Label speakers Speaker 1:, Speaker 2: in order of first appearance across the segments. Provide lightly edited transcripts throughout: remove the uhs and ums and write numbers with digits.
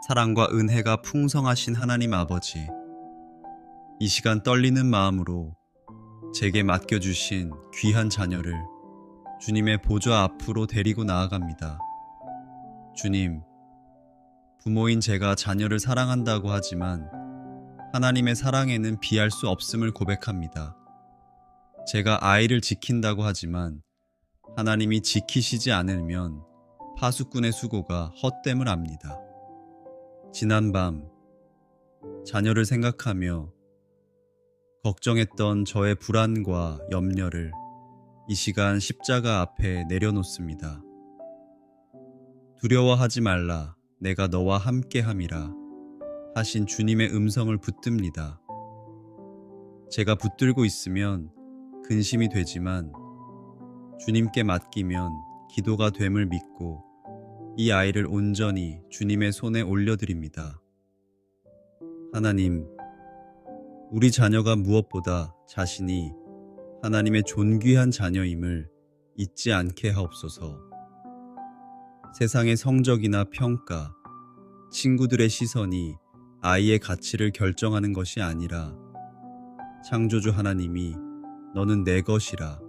Speaker 1: 사랑과 은혜가 풍성하신 하나님 아버지, 이 시간 떨리는 마음으로 제게 맡겨주신 귀한 자녀를 주님의 보좌 앞으로 데리고 나아갑니다. 주님, 부모인 제가 자녀를 사랑한다고 하지만 하나님의 사랑에는 비할 수 없음을 고백합니다. 제가 아이를 지킨다고 하지만 하나님이 지키시지 않으면 파수꾼의 수고가 헛됨을 압니다. 지난밤 자녀를 생각하며 걱정했던 저의 불안과 염려를 이 시간 십자가 앞에 내려놓습니다. 두려워하지 말라, 내가 너와 함께함이라 하신 주님의 음성을 붙듭니다. 제가 붙들고 있으면 근심이 되지만 주님께 맡기면 기도가 됨을 믿고 이 아이를 온전히 주님의 손에 올려드립니다. 하나님, 우리 자녀가 무엇보다 자신이 하나님의 존귀한 자녀임을 잊지 않게 하옵소서. 세상의 성적이나 평가, 친구들의 시선이 아이의 가치를 결정하는 것이 아니라 창조주 하나님이 너는 내 것이라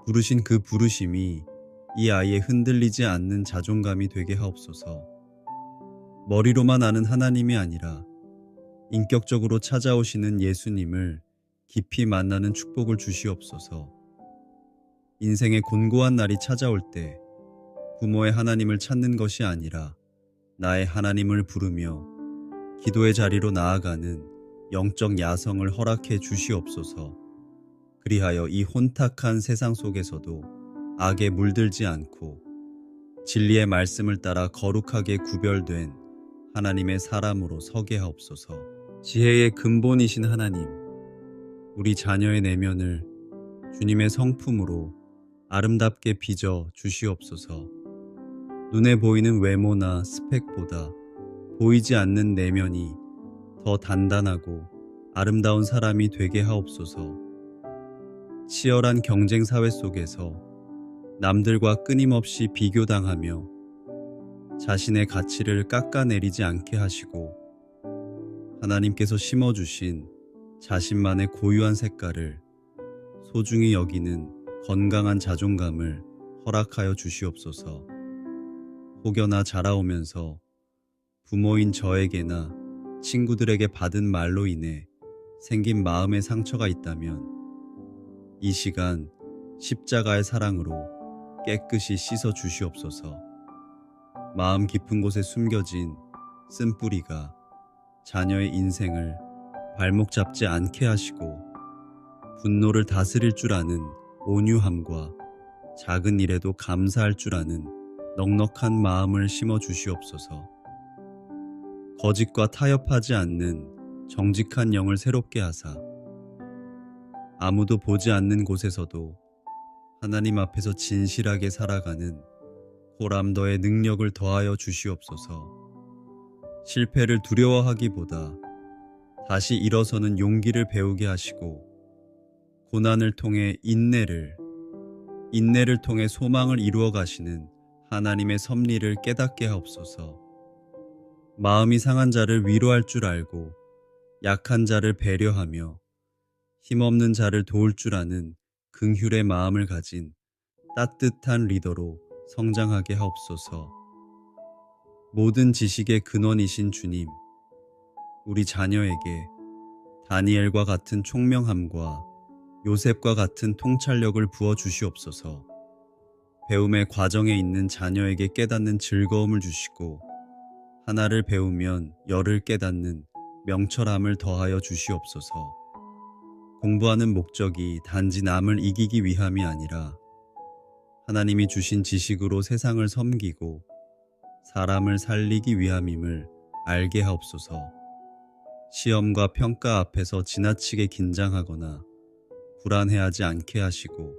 Speaker 1: 부르신 그 부르심이 이 아이의 흔들리지 않는 자존감이 되게 하옵소서. 머리로만 아는 하나님이 아니라 인격적으로 찾아오시는 예수님을 깊이 만나는 축복을 주시옵소서. 인생의 곤고한 날이 찾아올 때 부모의 하나님을 찾는 것이 아니라 나의 하나님을 부르며 기도의 자리로 나아가는 영적 야성을 허락해 주시옵소서. 그리하여 이 혼탁한 세상 속에서도 악에 물들지 않고 진리의 말씀을 따라 거룩하게 구별된 하나님의 사람으로 서게 하옵소서. 지혜의 근본이신 하나님, 우리 자녀의 내면을 주님의 성품으로 아름답게 빚어 주시옵소서. 눈에 보이는 외모나 스펙보다 보이지 않는 내면이 더 단단하고 아름다운 사람이 되게 하옵소서. 치열한 경쟁 사회 속에서 남들과 끊임없이 비교당하며 자신의 가치를 깎아내리지 않게 하시고 하나님께서 심어주신 자신만의 고유한 색깔을 소중히 여기는 건강한 자존감을 허락하여 주시옵소서. 혹여나 자라오면서 부모인 저에게나 친구들에게 받은 말로 인해 생긴 마음의 상처가 있다면 이 시간 십자가의 사랑으로 깨끗이 씻어 주시옵소서. 마음 깊은 곳에 숨겨진 쓴뿌리가 자녀의 인생을 발목 잡지 않게 하시고 분노를 다스릴 줄 아는 온유함과 작은 일에도 감사할 줄 아는 넉넉한 마음을 심어 주시옵소서. 거짓과 타협하지 않는 정직한 영을 새롭게 하사 아무도 보지 않는 곳에서도 하나님 앞에서 진실하게 살아가는 호람더의 능력을 더하여 주시옵소서. 실패를 두려워하기보다 다시 일어서는 용기를 배우게 하시고 고난을 통해 인내를 통해 소망을 이루어 가시는 하나님의 섭리를 깨닫게 하옵소서. 마음이 상한 자를 위로할 줄 알고 약한 자를 배려하며 힘없는 자를 도울 줄 아는 긍휼의 마음을 가진 따뜻한 리더로 성장하게 하옵소서. 모든 지식의 근원이신 주님, 우리 자녀에게 다니엘과 같은 총명함과 요셉과 같은 통찰력을 부어 주시옵소서. 배움의 과정에 있는 자녀에게 깨닫는 즐거움을 주시고 하나를 배우면 열을 깨닫는 명철함을 더하여 주시옵소서. 공부하는 목적이 단지 남을 이기기 위함이 아니라 하나님이 주신 지식으로 세상을 섬기고 사람을 살리기 위함임을 알게 하옵소서. 시험과 평가 앞에서 지나치게 긴장하거나 불안해하지 않게 하시고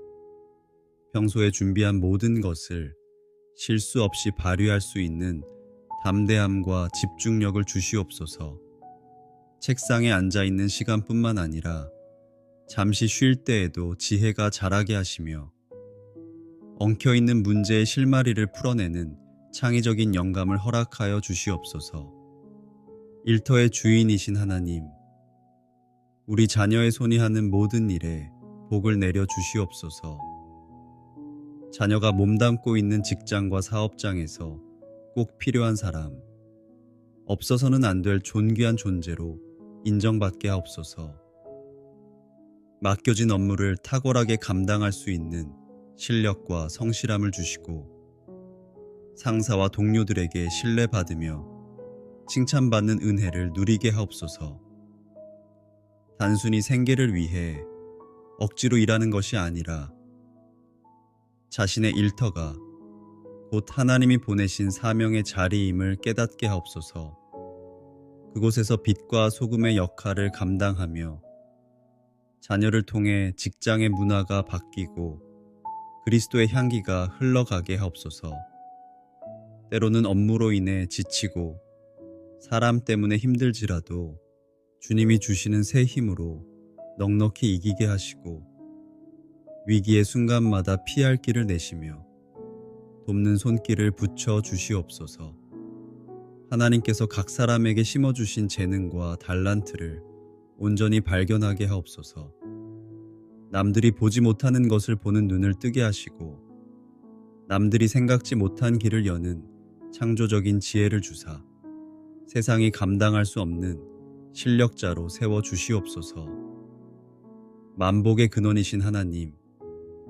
Speaker 1: 평소에 준비한 모든 것을 실수 없이 발휘할 수 있는 담대함과 집중력을 주시옵소서. 책상에 앉아있는 시간뿐만 아니라 잠시 쉴 때에도 지혜가 자라게 하시며 엉켜있는 문제의 실마리를 풀어내는 창의적인 영감을 허락하여 주시옵소서. 일터의 주인이신 하나님, 우리 자녀의 손이 하는 모든 일에 복을 내려 주시옵소서. 자녀가 몸담고 있는 직장과 사업장에서 꼭 필요한 사람, 없어서는 안 될 존귀한 존재로 인정받게 하옵소서. 맡겨진 업무를 탁월하게 감당할 수 있는 실력과 성실함을 주시고, 상사와 동료들에게 신뢰받으며 칭찬받는 은혜를 누리게 하옵소서. 단순히 생계를 위해 억지로 일하는 것이 아니라 자신의 일터가 곧 하나님이 보내신 사명의 자리임을 깨닫게 하옵소서. 그곳에서 빛과 소금의 역할을 감당하며 자녀를 통해 직장의 문화가 바뀌고 그리스도의 향기가 흘러가게 하옵소서. 때로는 업무로 인해 지치고 사람 때문에 힘들지라도 주님이 주시는 새 힘으로 넉넉히 이기게 하시고, 위기의 순간마다 피할 길을 내시며 돕는 손길을 붙여 주시옵소서. 하나님께서 각 사람에게 심어주신 재능과 달란트를 온전히 발견하게 하옵소서. 남들이 보지 못하는 것을 보는 눈을 뜨게 하시고, 남들이 생각지 못한 길을 여는 창조적인 지혜를 주사 세상이 감당할 수 없는 실력자로 세워 주시옵소서. 만복의 근원이신 하나님,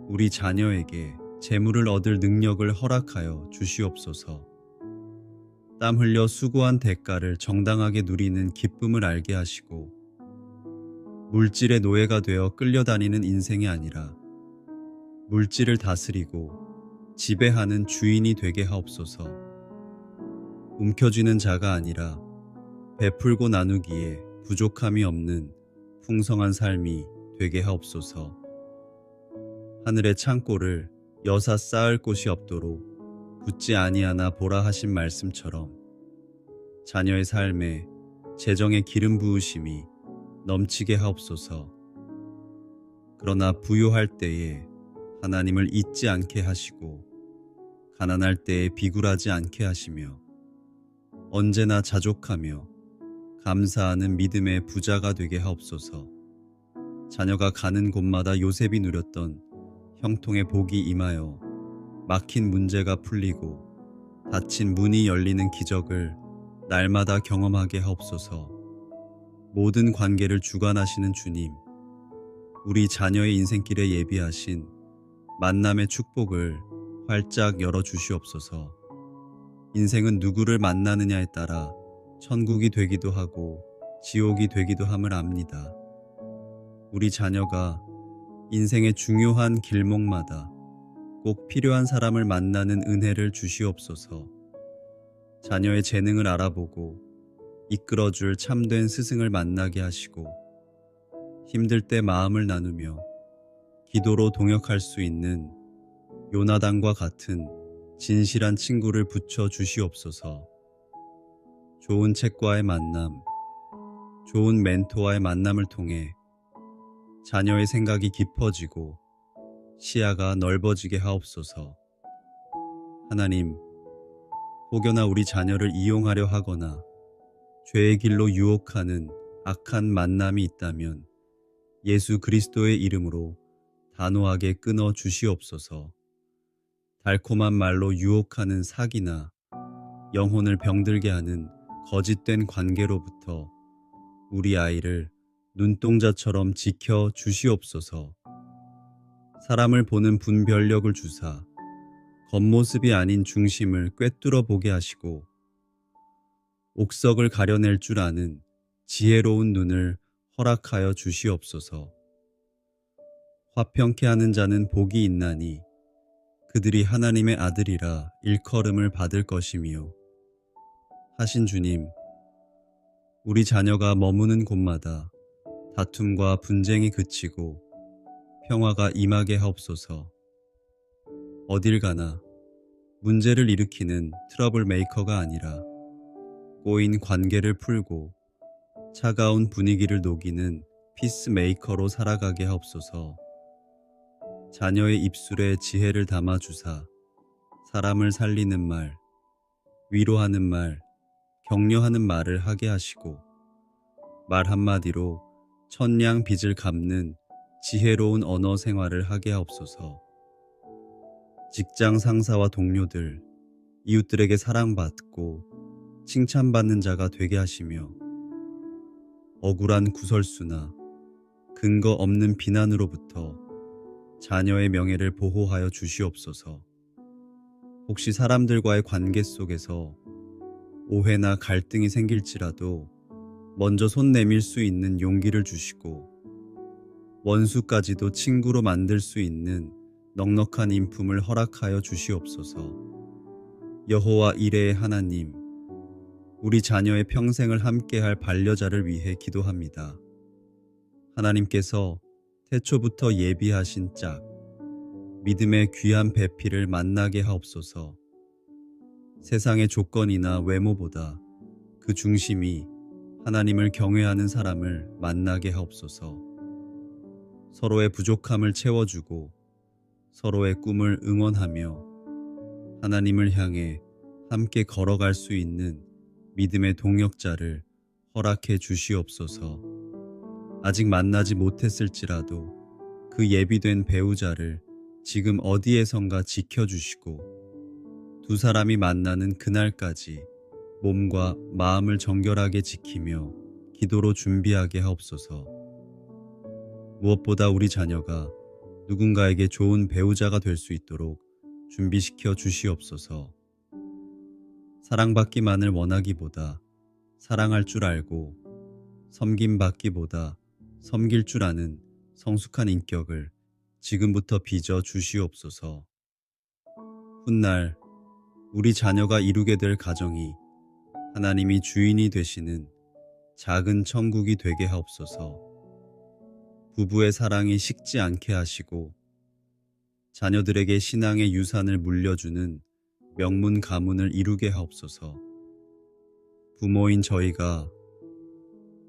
Speaker 1: 우리 자녀에게 재물을 얻을 능력을 허락하여 주시옵소서. 땀 흘려 수고한 대가를 정당하게 누리는 기쁨을 알게 하시고, 물질의 노예가 되어 끌려다니는 인생이 아니라 물질을 다스리고 지배하는 주인이 되게 하옵소서. 움켜쥐는 자가 아니라 베풀고 나누기에 부족함이 없는 풍성한 삶이 되게 하옵소서. 하늘의 창고를 여사 쌓을 곳이 없도록 붙지 아니하나 보라 하신 말씀처럼 자녀의 삶에 재정의 기름 부으심이 넘치게 하옵소서. 그러나 부요할 때에 하나님을 잊지 않게 하시고, 가난할 때에 비굴하지 않게 하시며, 언제나 자족하며 감사하는 믿음의 부자가 되게 하옵소서. 자녀가 가는 곳마다 요셉이 누렸던 형통의 복이 임하여 막힌 문제가 풀리고 닫힌 문이 열리는 기적을 날마다 경험하게 하옵소서. 모든 관계를 주관하시는 주님, 우리 자녀의 인생길에 예비하신 만남의 축복을 활짝 열어주시옵소서. 인생은 누구를 만나느냐에 따라 천국이 되기도 하고 지옥이 되기도 함을 압니다. 우리 자녀가 인생의 중요한 길목마다 꼭 필요한 사람을 만나는 은혜를 주시옵소서. 자녀의 재능을 알아보고 이끌어줄 참된 스승을 만나게 하시고, 힘들 때 마음을 나누며 기도로 동역할 수 있는 요나단과 같은 진실한 친구를 붙여 주시옵소서. 좋은 책과의 만남, 좋은 멘토와의 만남을 통해 자녀의 생각이 깊어지고 시야가 넓어지게 하옵소서. 하나님, 혹여나 우리 자녀를 이용하려 하거나 죄의 길로 유혹하는 악한 만남이 있다면 예수 그리스도의 이름으로 단호하게 끊어 주시옵소서. 달콤한 말로 유혹하는 사기나 영혼을 병들게 하는 거짓된 관계로부터 우리 아이를 눈동자처럼 지켜 주시옵소서. 사람을 보는 분별력을 주사 겉모습이 아닌 중심을 꿰뚫어 보게 하시고, 옥석을 가려낼 줄 아는 지혜로운 눈을 허락하여 주시옵소서. 화평케 하는 자는 복이 있나니 그들이 하나님의 아들이라 일컬음을 받을 것이며, 하신 주님, 우리 자녀가 머무는 곳마다 다툼과 분쟁이 그치고 평화가 임하게 하옵소서. 어딜 가나 문제를 일으키는 트러블 메이커가 아니라 꼬인 관계를 풀고 차가운 분위기를 녹이는 피스메이커로 살아가게 하옵소서. 자녀의 입술에 지혜를 담아주사 사람을 살리는 말, 위로하는 말, 격려하는 말을 하게 하시고 말 한마디로 천냥 빚을 갚는 지혜로운 언어 생활을 하게 하옵소서. 직장 상사와 동료들, 이웃들에게 사랑받고 칭찬받는 자가 되게 하시며 억울한 구설수나 근거 없는 비난으로부터 자녀의 명예를 보호하여 주시옵소서. 혹시 사람들과의 관계 속에서 오해나 갈등이 생길지라도 먼저 손 내밀 수 있는 용기를 주시고 원수까지도 친구로 만들 수 있는 넉넉한 인품을 허락하여 주시옵소서. 여호와 이레의 하나님, 우리 자녀의 평생을 함께할 반려자를 위해 기도합니다. 하나님께서 태초부터 예비하신 짝, 믿음의 귀한 배필을 만나게 하옵소서. 세상의 조건이나 외모보다 그 중심이 하나님을 경외하는 사람을 만나게 하옵소서. 서로의 부족함을 채워주고 서로의 꿈을 응원하며 하나님을 향해 함께 걸어갈 수 있는 믿음의 동역자를 허락해 주시옵소서. 아직 만나지 못했을지라도 그 예비된 배우자를 지금 어디에선가 지켜주시고 두 사람이 만나는 그날까지 몸과 마음을 정결하게 지키며 기도로 준비하게 하옵소서. 무엇보다 우리 자녀가 누군가에게 좋은 배우자가 될 수 있도록 준비시켜 주시옵소서. 사랑받기만을 원하기보다 사랑할 줄 알고 섬김받기보다 섬길 줄 아는 성숙한 인격을 지금부터 빚어 주시옵소서. 훗날 우리 자녀가 이루게 될 가정이 하나님이 주인이 되시는 작은 천국이 되게 하옵소서. 부부의 사랑이 식지 않게 하시고 자녀들에게 신앙의 유산을 물려주는 명문 가문을 이루게 하옵소서. 부모인 저희가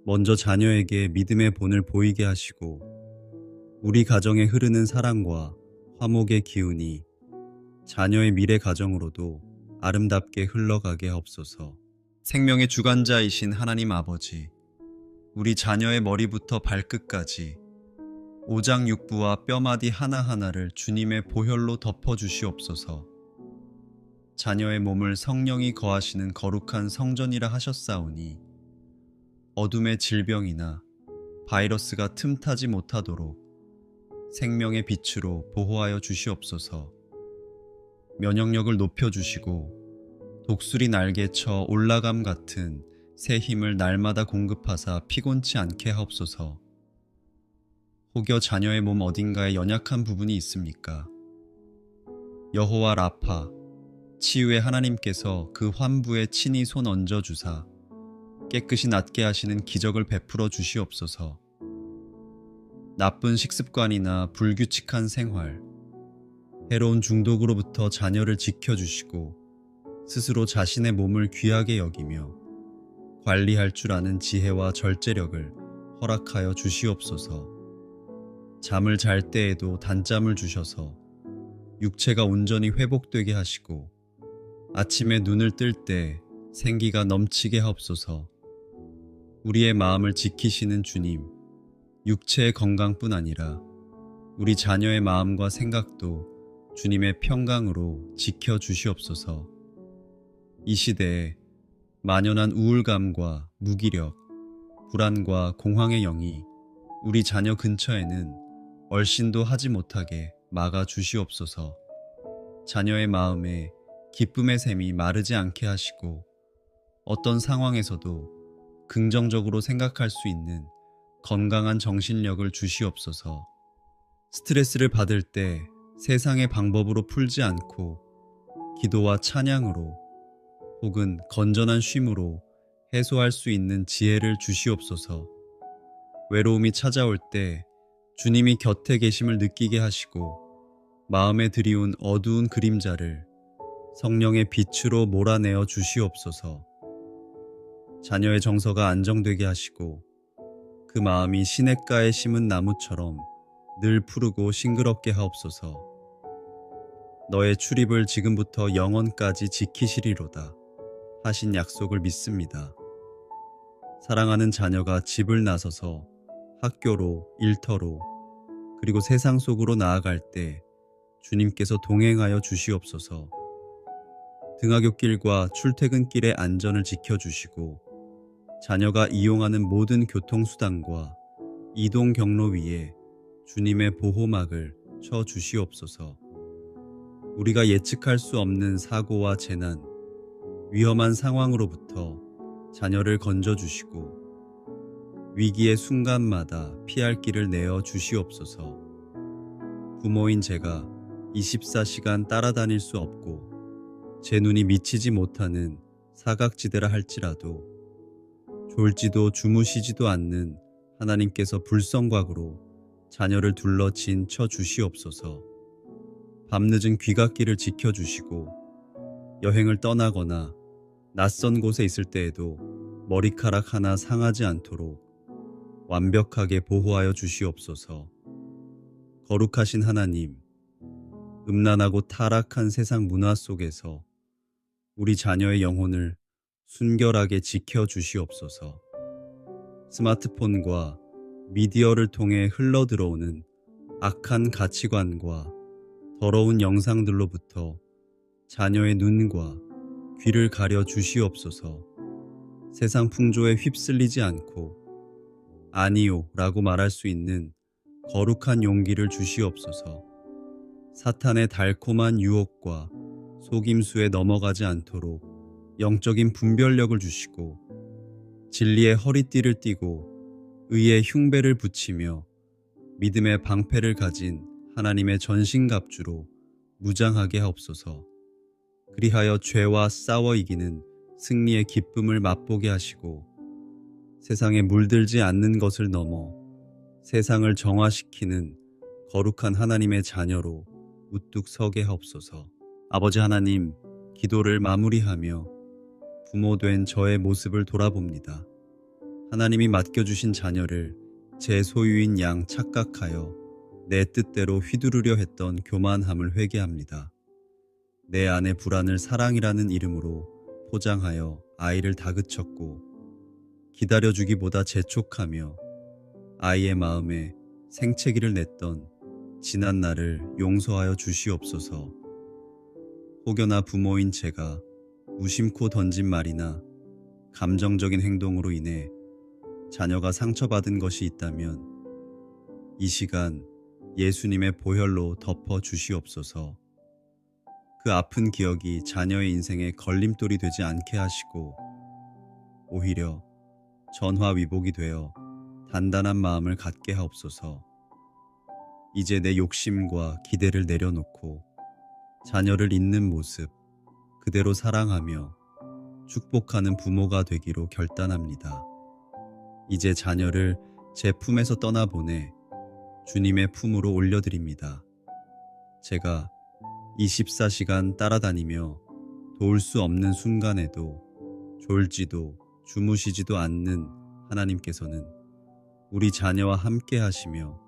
Speaker 1: 먼저 자녀에게 믿음의 본을 보이게 하시고 우리 가정에 흐르는 사랑과 화목의 기운이 자녀의 미래 가정으로도 아름답게 흘러가게 하옵소서. 생명의 주관자이신 하나님 아버지, 우리 자녀의 머리부터 발끝까지 오장육부와 뼈마디 하나하나를 주님의 보혈로 덮어주시옵소서. 자녀의 몸을 성령이 거하시는 거룩한 성전이라 하셨사오니 어둠의 질병이나 바이러스가 틈타지 못하도록 생명의 빛으로 보호하여 주시옵소서. 면역력을 높여주시고 독수리 날개쳐 올라감 같은 새 힘을 날마다 공급하사 피곤치 않게 하옵소서. 혹여 자녀의 몸 어딘가에 연약한 부분이 있습니까? 여호와 라파, 치유의 하나님께서 그 환부에 친히 손 얹어 주사 깨끗이 낫게 하시는 기적을 베풀어 주시옵소서. 나쁜 식습관이나 불규칙한 생활, 해로운 중독으로부터 자녀를 지켜주시고 스스로 자신의 몸을 귀하게 여기며 관리할 줄 아는 지혜와 절제력을 허락하여 주시옵소서. 잠을 잘 때에도 단잠을 주셔서 육체가 온전히 회복되게 하시고 아침에 눈을 뜰 때 생기가 넘치게 하옵소서. 우리의 마음을 지키시는 주님, 육체의 건강뿐 아니라 우리 자녀의 마음과 생각도 주님의 평강으로 지켜주시옵소서. 이 시대에 만연한 우울감과 무기력, 불안과 공황의 영이 우리 자녀 근처에는 얼씬도 하지 못하게 막아 주시옵소서. 자녀의 마음에 기쁨의 샘이 마르지 않게 하시고 어떤 상황에서도 긍정적으로 생각할 수 있는 건강한 정신력을 주시옵소서. 스트레스를 받을 때 세상의 방법으로 풀지 않고 기도와 찬양으로 혹은 건전한 쉼으로 해소할 수 있는 지혜를 주시옵소서. 외로움이 찾아올 때 주님이 곁에 계심을 느끼게 하시고 마음에 드리운 어두운 그림자를 성령의 빛으로 몰아내어 주시옵소서. 자녀의 정서가 안정되게 하시고 그 마음이 시냇가에 심은 나무처럼 늘 푸르고 싱그럽게 하옵소서. 너의 출입을 지금부터 영원까지 지키시리로다. 하신 약속을 믿습니다. 사랑하는 자녀가 집을 나서서 학교로, 일터로, 그리고 세상 속으로 나아갈 때 주님께서 동행하여 주시옵소서. 등하굣길과 출퇴근길의 안전을 지켜주시고 자녀가 이용하는 모든 교통수단과 이동 경로 위에 주님의 보호막을 쳐 주시옵소서. 우리가 예측할 수 없는 사고와 재난, 위험한 상황으로부터 자녀를 건져주시고 위기의 순간마다 피할 길을 내어 주시옵소서. 부모인 제가 24시간 따라다닐 수 없고 제 눈이 미치지 못하는 사각지대라 할지라도 졸지도 주무시지도 않는 하나님께서 불성곽으로 자녀를 둘러 진쳐 주시옵소서. 밤늦은 귀갓길을 지켜주시고 여행을 떠나거나 낯선 곳에 있을 때에도 머리카락 하나 상하지 않도록 완벽하게 보호하여 주시옵소서. 거룩하신 하나님, 음란하고 타락한 세상 문화 속에서 우리 자녀의 영혼을 순결하게 지켜주시옵소서. 스마트폰과 미디어를 통해 흘러들어오는 악한 가치관과 더러운 영상들로부터 자녀의 눈과 귀를 가려 주시옵소서. 세상 풍조에 휩쓸리지 않고 아니요 라고 말할 수 있는 거룩한 용기를 주시옵소서. 사탄의 달콤한 유혹과 속임수에 넘어가지 않도록 영적인 분별력을 주시고 진리의 허리띠를 띠고 의의 흉배를 붙이며 믿음의 방패를 가진 하나님의 전신갑주로 무장하게 하옵소서. 그리하여 죄와 싸워 이기는 승리의 기쁨을 맛보게 하시고 세상에 물들지 않는 것을 넘어 세상을 정화시키는 거룩한 하나님의 자녀로 우뚝 서게 하옵소서. 아버지 하나님, 기도를 마무리하며 부모된 저의 모습을 돌아봅니다. 하나님이 맡겨주신 자녀를 제 소유인 양 착각하여 내 뜻대로 휘두르려 했던 교만함을 회개합니다. 내 안의 불안을 사랑이라는 이름으로 포장하여 아이를 다그쳤고 기다려주기보다 재촉하며 아이의 마음에 생채기를 냈던 지난 날을 용서하여 주시옵소서. 혹여나 부모인 제가 무심코 던진 말이나 감정적인 행동으로 인해 자녀가 상처받은 것이 있다면 이 시간 예수님의 보혈로 덮어 주시옵소서. 그 아픈 기억이 자녀의 인생에 걸림돌이 되지 않게 하시고 오히려 전화위복이 되어 단단한 마음을 갖게 하옵소서. 이제 내 욕심과 기대를 내려놓고 자녀를 잇는 모습 그대로 사랑하며 축복하는 부모가 되기로 결단합니다. 이제 자녀를 제 품에서 떠나보내 주님의 품으로 올려드립니다. 제가 24시간 따라다니며 도울 수 없는 순간에도 졸지도 주무시지도 않는 하나님께서는 우리 자녀와 함께 하시며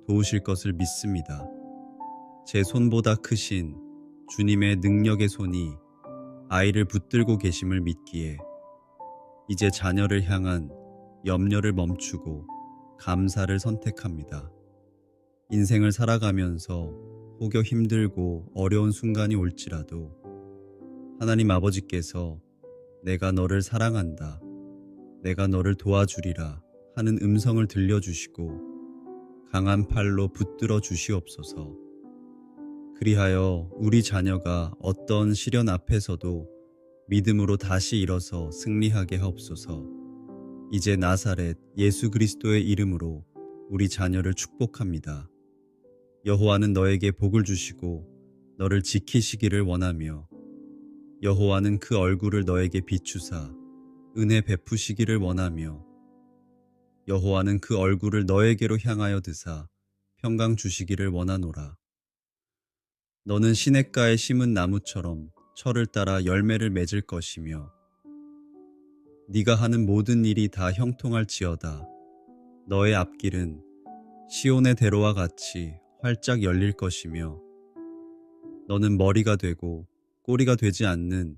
Speaker 1: 도우실 것을 믿습니다. 제 손보다 크신 주님의 능력의 손이 아이를 붙들고 계심을 믿기에 이제 자녀를 향한 염려를 멈추고 감사를 선택합니다. 인생을 살아가면서 혹여 힘들고 어려운 순간이 올지라도 하나님 아버지께서 내가 너를 사랑한다, 내가 너를 도와주리라 하는 음성을 들려주시고 강한 팔로 붙들어 주시옵소서. 그리하여 우리 자녀가 어떤 시련 앞에서도 믿음으로 다시 일어서 승리하게 하옵소서. 이제 나사렛 예수 그리스도의 이름으로 우리 자녀를 축복합니다. 여호와는 너에게 복을 주시고 너를 지키시기를 원하며 여호와는 그 얼굴을 너에게 비추사 은혜 베푸시기를 원하며 여호와는 그 얼굴을 너에게로 향하여 드사 평강 주시기를 원하노라. 너는 시냇가에 심은 나무처럼 철을 따라 열매를 맺을 것이며 네가 하는 모든 일이 다 형통할지어다. 너의 앞길은 시온의 대로와 같이 활짝 열릴 것이며 너는 머리가 되고 꼬리가 되지 않는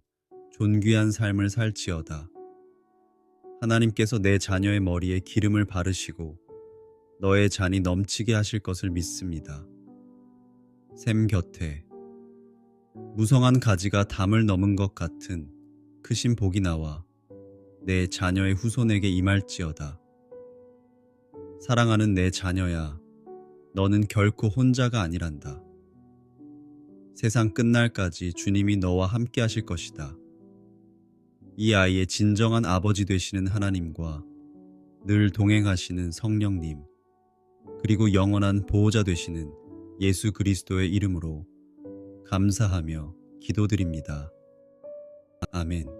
Speaker 1: 존귀한 삶을 살지어다. 하나님께서 내 자녀의 머리에 기름을 바르시고 너의 잔이 넘치게 하실 것을 믿습니다. 샘 곁에 무성한 가지가 담을 넘은 것 같은 크신 복이 나와 내 자녀의 후손에게 임할지어다. 사랑하는 내 자녀야, 너는 결코 혼자가 아니란다. 세상 끝날까지 주님이 너와 함께 하실 것이다. 이 아이의 진정한 아버지 되시는 하나님과 늘 동행하시는 성령님, 그리고 영원한 보호자 되시는 예수 그리스도의 이름으로 감사하며 기도드립니다. 아멘.